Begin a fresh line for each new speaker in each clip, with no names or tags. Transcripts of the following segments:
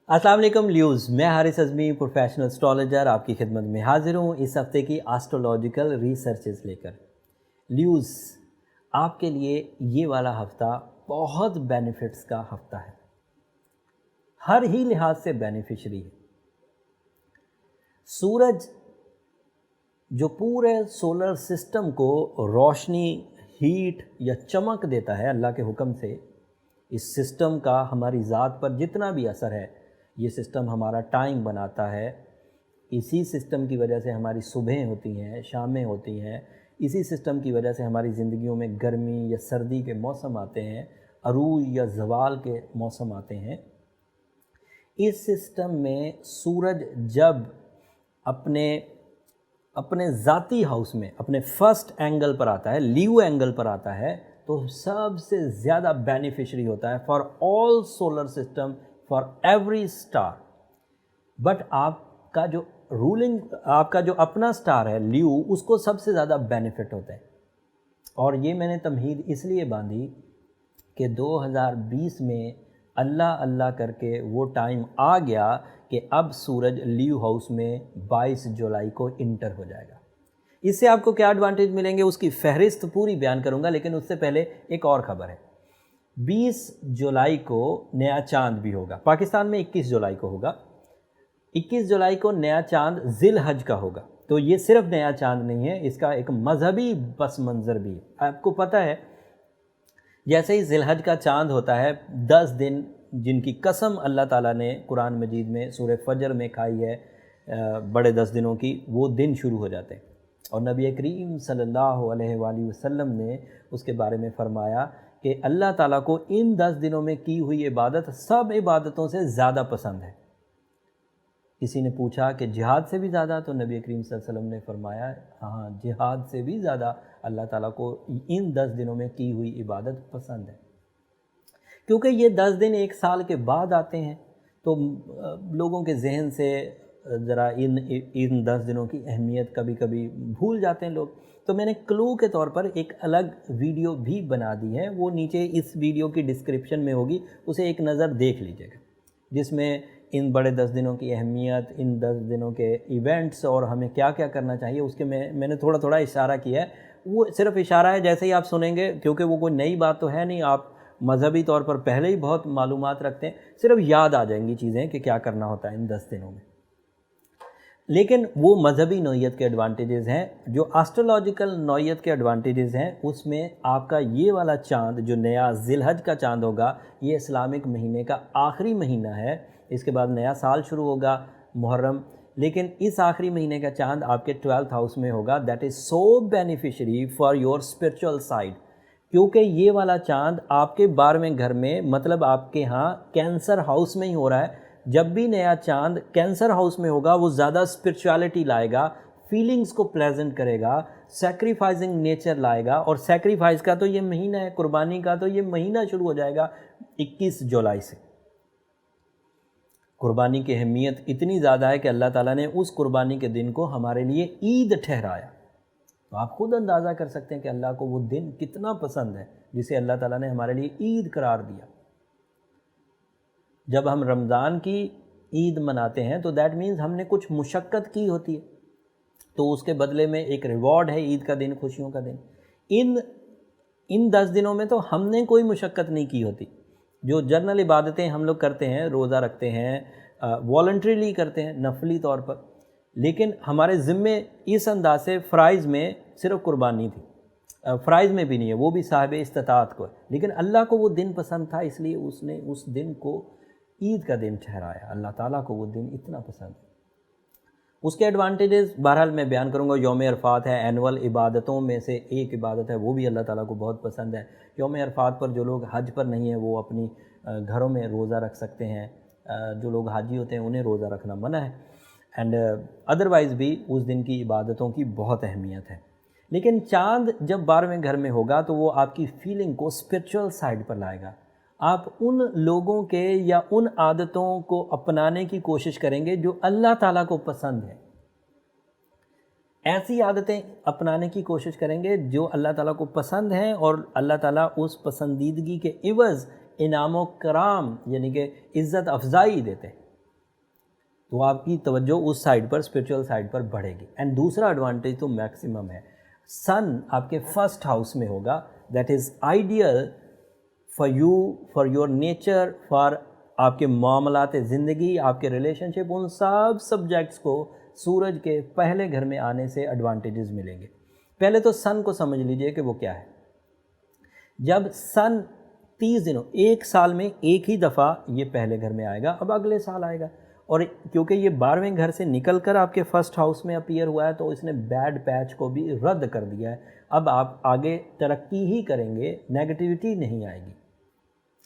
अस्सलाम वालेकुम ल्यूज़, मैं हारिस अज़मी प्रोफेशनल एस्ट्रोलॉजर आपकी खिदमत में हाज़िर हूँ इस हफ़्ते की एस्ट्रोलॉजिकल रिसर्चेस लेकर। ल्यूज़, आपके लिए ये वाला हफ़्ता बहुत बेनिफिट्स का हफ़्ता है, हर ही लिहाज से बेनिफिशरी है। सूरज जो पूरे सोलर सिस्टम को रोशनी, हीट या चमक देता है अल्लाह के हुक्म से, इस सिस्टम का हमारी ज़ात पर जितना भी असर है, ये सिस्टम हमारा टाइम बनाता है। इसी सिस्टम की वजह से हमारी सुबहें होती हैं, शामें होती हैं। इसी सिस्टम की वजह से हमारी ज़िंदगियों में गर्मी या सर्दी के मौसम आते हैं, अरूज या ज़वाल के मौसम आते हैं। इस सिस्टम में सूरज जब अपने अपने ज़ाती हाउस में अपने फर्स्ट एंगल पर आता है, लीव एंगल पर आता है, तो सबसे ज़्यादा बेनिफिशरी होता है for all solar system, for every star. But आपका जो अपना स्टार है लीव, उसको सबसे ज़्यादा बेनिफिट होता है। और ये मैंने तमहीद इसलिए बांधी कि 2020 में अल्लाह अल्लाह करके वो टाइम आ गया कि अब सूरज लीव हाउस में 22 जुलाई को इंटर हो जाएगा। इससे आपको क्या एडवांटेज मिलेंगे उसकी फहरिस्त पूरी बयान करूंगा, लेकिन उससे पहले एक और ख़बर है। 20 जुलाई को नया चांद भी होगा। पाकिस्तान में 21 जुलाई को होगा। 21 जुलाई को नया चांद ज़िल हज का होगा। तो ये सिर्फ नया चांद नहीं है, इसका एक मजहबी पस मंज़र भी है। आपको पता है, जैसे ही ज़िलहज का चांद होता है, 10 दिन जिनकी कसम अल्लाह ताला ने कुरान मजीद में सूरह फजर में खाई है, बड़े 10 दिनों की, वो दिन शुरू हो जाते हैं। और नबी करीम सल्लल्लाहु अलैहि वसल्लम ने उसके बारे में फ़रमाया कि अल्लाह ताला को इन 10 दिनों में की हुई इबादत सब इबादतों से ज़्यादा पसंद है। किसी ने पूछा कि जिहाद से भी ज़्यादा, तो नबी करीम सल्लल्लाहु अलैहि वसल्लम ने फरमाया, हाँ, जिहाद से भी ज़्यादा अल्लाह ताला को इन 10 दिनों में की हुई इबादत पसंद है। क्योंकि ये 10 दिन एक साल के बाद आते हैं, तो लोगों के जहन से ज़रा इन 10 दिनों की अहमियत कभी कभी भूल जाते हैं लोग। तो मैंने क्लू के तौर पर एक अलग वीडियो भी बना दी है, वो नीचे इस वीडियो की डिस्क्रिप्शन में होगी, उसे एक नज़र देख लीजिएगा, जिसमें इन बड़े 10 दिनों की अहमियत, इन 10 दिनों के इवेंट्स और हमें क्या क्या करना चाहिए उसके मैंने थोड़ा थोड़ा इशारा किया है। वो सिर्फ इशारा है, जैसे ही आप सुनेंगे, क्योंकि वो कोई नई बात तो है नहीं, आप मजहबी तौर पर पहले ही बहुत मालूमात रखते हैं, सिर्फ याद आ जाएंगी चीज़ें कि क्या करना होता है इन 10 दिनों में। लेकिन वो मजहबी नौइयत के एडवांटेजेस हैं। जो एस्ट्रोलॉजिकल नौइयत के एडवांटेजेस हैं, उसमें आपका ये वाला चांद जो नया ज़िलहज का चांद होगा, ये इस्लामिक महीने का आखिरी महीना है। इसके बाद नया साल शुरू होगा, मुहर्रम। लेकिन इस आखिरी महीने का चांद आपके 12th हाउस में होगा। That is so beneficiary for your spiritual side, क्योंकि ये वाला चांद आपके 12वें घर में, मतलब आपके यहाँ कैंसर हाउस में ही हो रहा है। जब भी नया चांद कैंसर हाउस में होगा, वो ज़्यादा स्पिरिचुअलिटी लाएगा, फीलिंग्स को प्लेजेंट करेगा, सेक्रीफाइसिंग नेचर लाएगा। और सेक्रीफाइस का तो ये महीना है, कुर्बानी का तो ये महीना शुरू हो जाएगा 21 जुलाई से। कुर्बानी की अहमियत इतनी ज़्यादा है कि अल्लाह ताला ने उस कुर्बानी के दिन को हमारे लिए ईद ठहराया। तो आप खुद अंदाज़ा कर सकते हैं कि अल्लाह को वो दिन कितना पसंद है, जिसे अल्लाह ताला ने हमारे लिए ईद करार दिया। जब हम रमज़ान की ईद मनाते हैं तो दैट मीन्स हमने कुछ मुशक्क़त की होती है, तो उसके बदले में एक रिवॉर्ड है ईद का दिन, खुशियों का दिन। इन 10 दिनों में तो हमने कोई मुशक्क़त नहीं की होती। जो जनरल इबादतें हम लोग करते हैं, रोज़ा रखते हैं, वॉलंटरीली करते हैं, नफली तौर पर, लेकिन हमारे ज़िम्मे इस अंदाज से फ़राइज़ में सिर्फ कुर्बानी थी। फ़राइज़ में भी नहीं है, वो भी साहिब इस्तिताअत को है। लेकिन अल्लाह को वो दिन पसंद था, इसलिए उसने उस दिन को ईद का दिन ठहराया। अल्लाह ताला को वो दिन इतना पसंद है। उसके एडवांटेजेस बहरहाल मैं बयान करूँगा। यौम अरफात है, एनुअल इबादतों में से एक इबादत है, वो भी अल्लाह ताला को बहुत पसंद है। यौम अरफात पर जो लोग हज पर नहीं हैं, वो अपनी घरों में रोज़ा रख सकते हैं। जो लोग हाजी होते हैं उन्हें रोज़ा रखना मना है। एंड अदरवाइज़ भी उस दिन की इबादतों की बहुत अहमियत है। लेकिन चाँद जब 12वें घर में होगा, तो वो आपकी फीलिंग को स्पिरिचुअल साइड पर लाएगा। आप उन लोगों के या उन आदतों को अपनाने की कोशिश करेंगे जो अल्लाह ताला को पसंद है। ऐसी आदतें अपनाने की कोशिश करेंगे जो अल्लाह ताला को पसंद हैं, और अल्लाह ताला उस पसंदीदगी के इवज़ इनाम व कराम यानी कि इज़्ज़त अफजाई देते हैं। تو آپ کی توجہ اس سائڈ پر اسپرچول سائڈ پر بڑھے گی. اینڈ دوسرا ایڈوانٹیج تو میکسیمم ہے, سن آپ کے فرسٹ ہاؤس میں ہوگا, that is ideal for you, for your nature, for آپ کے معاملات زندگی, آپ کے ریلیشن شپ, ان سب سبجیکٹس کو سورج کے پہلے گھر میں آنے سے ایڈوانٹیجز ملیں گے. پہلے تو سن کو سمجھ لیجئے کہ وہ کیا ہے. جب سن 30 دنوں, ایک سال میں ایک ہی دفعہ یہ پہلے گھر میں آئے گا, اب اگلے سال آئے گا, اور کیونکہ یہ 12ویں گھر سے نکل کر آپ کے فرسٹ ہاؤس میں اپیئر ہوا ہے تو اس نے بیڈ پیچ کو بھی رد کر دیا ہے. اب آپ آگے ترقی ہی کریں گے, نیگیٹیوٹی نہیں آئے گی.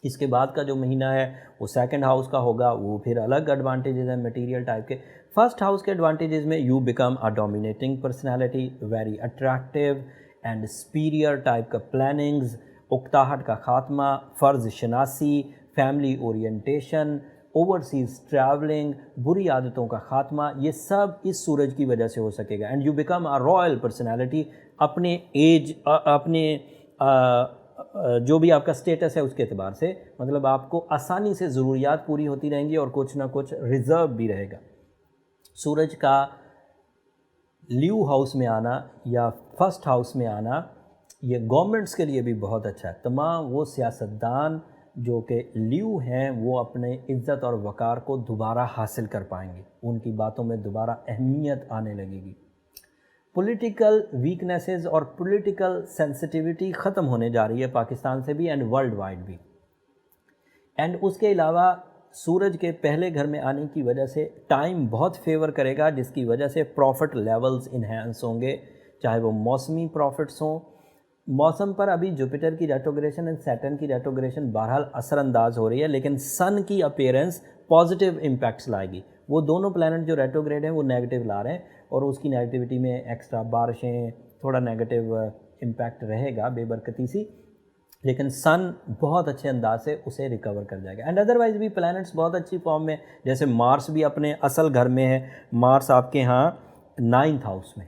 اس کے بعد کا جو مہینہ ہے وہ سیکنڈ ہاؤس کا ہوگا, وہ پھر الگ ایڈوانٹیجز ہیں میٹیریل ٹائپ کے. فرسٹ ہاؤس کے ایڈوانٹیجز میں you become a dominating personality, very attractive and superior type کا پلاننگز, اکتاہٹ کا خاتمہ, فرض شناسی, فیملی اورینٹیشن, اوورسیز ٹریولنگ, بری عادتوں کا خاتمہ, یہ سب اس سورج کی وجہ سے ہو سکے گا. And you become a royal personality, اپنے ایج, اپنے جو بھی آپ کا سٹیٹس ہے اس کے اعتبار سے, مطلب آپ کو آسانی سے ضروریات پوری ہوتی رہیں گی اور کچھ نہ کچھ ریزرو بھی رہے گا. سورج کا لیو ہاؤس میں آنا یا فرسٹ ہاؤس میں آنا یہ گورنمنٹس کے لیے بھی بہت اچھا ہے. تمام وہ سیاستدان جو کہ لیو ہیں وہ اپنے عزت اور وقار کو دوبارہ حاصل کر پائیں گے, ان کی باتوں میں دوبارہ اہمیت آنے لگے گی. پولیٹیکل ویکنیسز اور پولیٹیکل سینسٹیوٹی ختم ہونے جا رہی ہے پاکستان سے بھی اینڈ ورلڈ وائڈ بھی. اینڈ اس کے علاوہ سورج کے پہلے گھر میں آنے کی وجہ سے ٹائم بہت فیور کرے گا, جس کی وجہ سے پروفٹ لیولز انہینس ہوں گے, چاہے وہ موسمی پروفٹس ہوں. موسم پر ابھی جوپیٹر کی ریٹروگریشن اینڈ سیٹرن کی ریٹروگریشن بہرحال اثر انداز ہو رہی ہے, لیکن سن کی اپیئرنس پازیٹیو امپیکٹس لائے گی. وہ دونوں پلانٹ جو ریٹروگریڈ ہیں وہ نیگیٹو لا رہے ہیں, اور اس کی نیگیٹیوٹی میں ایکسٹرا بارشیں, تھوڑا نیگیٹو امپیکٹ رہے گا, بے برکتی سی, لیکن سن بہت اچھے انداز سے اسے ریکور کر جائے گا. اینڈ ادروائز بھی پلانٹس بہت اچھی فارم میں, جیسے مارس بھی اپنے اصل گھر میں ہے. مارس آپ کے ہاں 9th ہاؤس میں,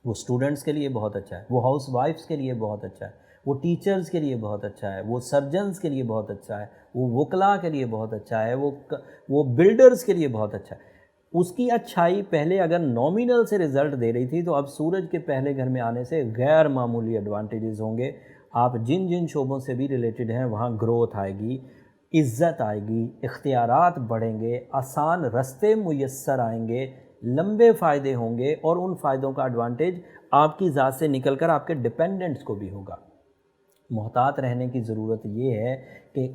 وہ اسٹوڈنٹس کے لیے بہت اچھا ہے, وہ ہاؤس وائفس کے لیے بہت اچھا ہے, وہ ٹیچرز کے لیے بہت اچھا ہے, وہ سرجنز کے لیے بہت اچھا ہے, وہ وکلاء کے لیے بہت اچھا ہے, وہ بلڈرز کے لیے بہت اچھا ہے. اس کی اچھائی پہلے اگر نومینل سے رزلٹ دے رہی تھی, تو اب سورج کے پہلے گھر میں آنے سے غیر معمولی ایڈوانٹیجز ہوں گے. آپ جن جن شعبوں سے بھی ریلیٹڈ ہیں وہاں گروتھ آئے گی, عزت آئے گی, اختیارات بڑھیں گے, آسان رستے میسر آئیں گے, لمبے فائدے ہوں گے, اور ان فائدوں کا ایڈوانٹیج آپ کی ذات سے نکل کر آپ کے ڈپینڈنٹس کو بھی ہوگا. محتاط رہنے کی ضرورت یہ ہے کہ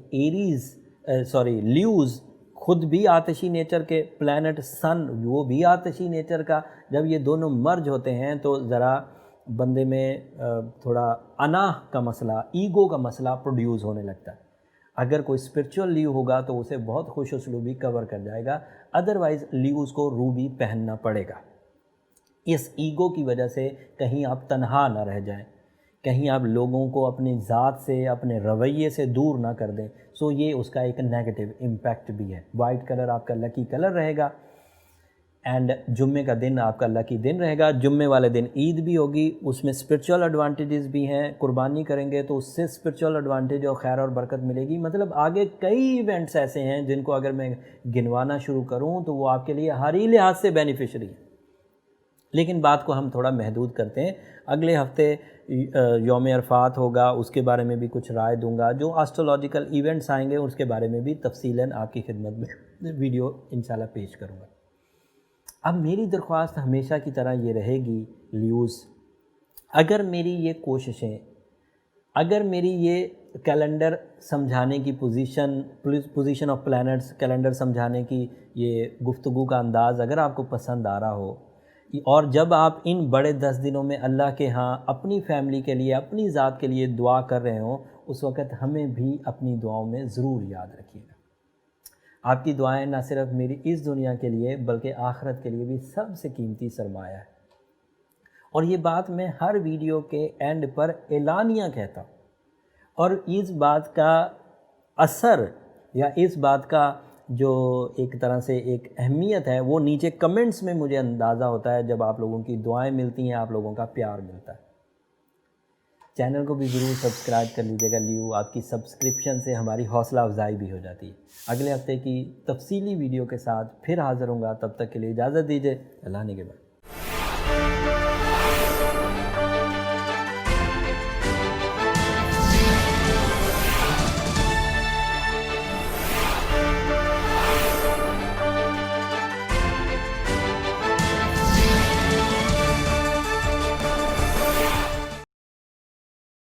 لیوز خود بھی آتشی نیچر کے پلانٹ, سن وہ بھی آتشی نیچر کا, جب یہ دونوں مرج ہوتے ہیں تو ذرا بندے میں تھوڑا انا کا مسئلہ, ایگو کا مسئلہ پروڈیوس ہونے لگتا ہے. اگر کوئی اسپرچول لیو ہوگا تو اسے بہت خوش اسلوبی کور کر جائے گا, ادروائز لیوز کو روبی پہننا پڑے گا. اس ایگو کی وجہ سے کہیں آپ تنہا نہ رہ جائیں, کہیں آپ لوگوں کو اپنی ذات سے, اپنے رویے سے دور نہ کر دیں. سو یہ اس کا ایک نیگیٹو امپیکٹ بھی ہے. وائٹ کلر آپ کا لکی کلر رہے گا, اینڈ جمعے کا دن آپ کا لکی دن رہے گا. جمعے والے دن عید بھی ہوگی, اس میں اسپرچول ایڈوانٹیجز بھی ہیں. قربانی کریں گے تو اس سے اسپرچول ایڈوانٹیج اور خیر اور برکت ملے گی. مطلب آگے کئی ایونٹس ایسے ہیں جن کو اگر میں گنوانا شروع کروں تو وہ آپ کے لیے ہر ہی لحاظ سے بینیفیشری ہے, لیکن بات کو ہم تھوڑا محدود کرتے ہیں. اگلے ہفتے یوم عرفات ہوگا, اس کے بارے میں بھی کچھ رائے دوں گا. جو آسٹرولوجیکل ایونٹس آئیں گے اس کے بارے میں بھی تفصیلاً آپ کی خدمت میں ویڈیو انشاءاللہ پیش کروں گا. اب میری درخواست ہمیشہ کی طرح یہ رہے گی لیوز, اگر میری یہ کوششیں, اگر میری یہ کیلنڈر سمجھانے کی پوزیشن آف پلانٹس, کیلنڈر سمجھانے کی یہ گفتگو کا انداز اگر آپ کو پسند آ رہا ہو, اور جب آپ ان بڑے 10 دنوں میں اللہ کے ہاں اپنی فیملی کے لیے, اپنی ذات کے لیے دعا کر رہے ہوں, اس وقت ہمیں بھی اپنی دعاؤں میں ضرور یاد رکھیے گا. آپ کی دعائیں نہ صرف میری اس دنیا کے لیے بلکہ آخرت کے لیے بھی سب سے قیمتی سرمایہ ہے. اور یہ بات میں ہر ویڈیو کے اینڈ پر اعلانیہ کہتا ہوں, اور اس بات کا اثر یا اس بات کا جو ایک طرح سے ایک اہمیت ہے وہ نیچے کمنٹس میں مجھے اندازہ ہوتا ہے جب آپ لوگوں کی دعائیں ملتی ہیں, آپ لوگوں کا پیار ملتا ہے. चैनल को भी ज़रूर सब्सक्राइब कर लीजिएगा। लियो आपकी सब्सक्रिप्शन से हमारी हौसला अफजाई भी हो जाती है। अगले हफ्ते की तफसीली वीडियो के साथ फिर हाज़िर होऊंगा, तब तक के लिए इजाज़त दीजिए। अल्लाह ने के बाद।